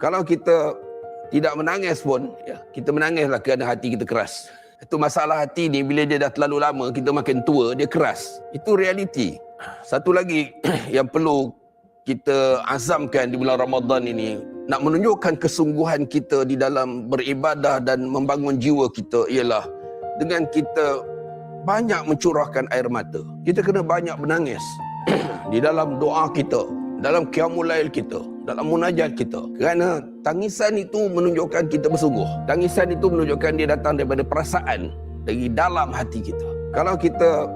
Kalau kita tidak menangis pun, ya, kita menangislah kerana hati kita keras. Itu masalah hati ni, bila dia dah terlalu lama, kita makin tua, dia keras. Itu realiti. Satu lagi yang perlu kita azamkan di bulan Ramadan ini, nak menunjukkan kesungguhan kita di dalam beribadah dan membangun jiwa kita, ialah dengan kita banyak mencurahkan air mata. Kita kena banyak menangis di dalam doa kita, dalam qiyamul lail kita, dalam munajat kita. Kerana tangisan itu menunjukkan kita bersungguh. Tangisan itu menunjukkan dia datang daripada perasaan, dari dalam hati kita. Kalau kita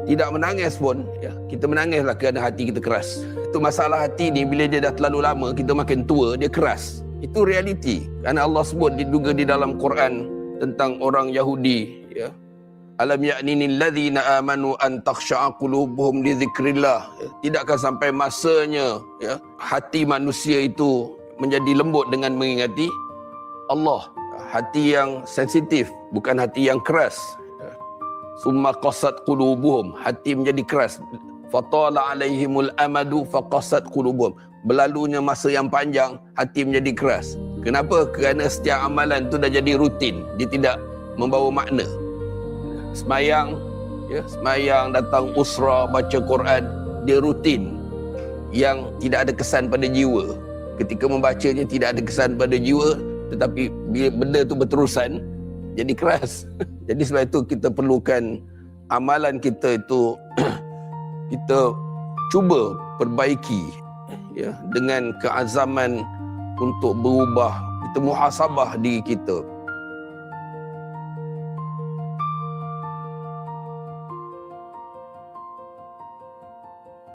tidak menangis pun, ya, kita menangislah kerana hati kita keras. Itu masalah hati ni, bila dia dah terlalu lama, kita makin tua, dia keras. Itu realiti. Kerana Allah sebut juga di dalam Quran tentang orang Yahudi, ya. Alam ya'ninil ladzina amanu an takhsha'a qulubuhum li dzikrillah. Tidakkah sampai masanya, ya, hati manusia itu menjadi lembut dengan mengingati Allah. Hati yang sensitif, bukan hati yang keras. Summa qasat qulubuhum, hati menjadi keras. Fatala alaihimul amadu faqasat qulubuhum. Berlalunya masa yang panjang, hati menjadi keras. Kenapa? Kerana setiap amalan tu dah jadi rutin, dia tidak membawa makna. Semayang, ya, semayang, datang usra, baca Quran, dia rutin, yang tidak ada kesan pada jiwa. Ketika membacanya tidak ada kesan pada jiwa, tetapi bila benda tu berterusan, jadi keras. Jadi sebab itu kita perlukan amalan kita itu kita cuba perbaiki, ya, dengan keazaman untuk berubah. Kita muhasabah diri kita.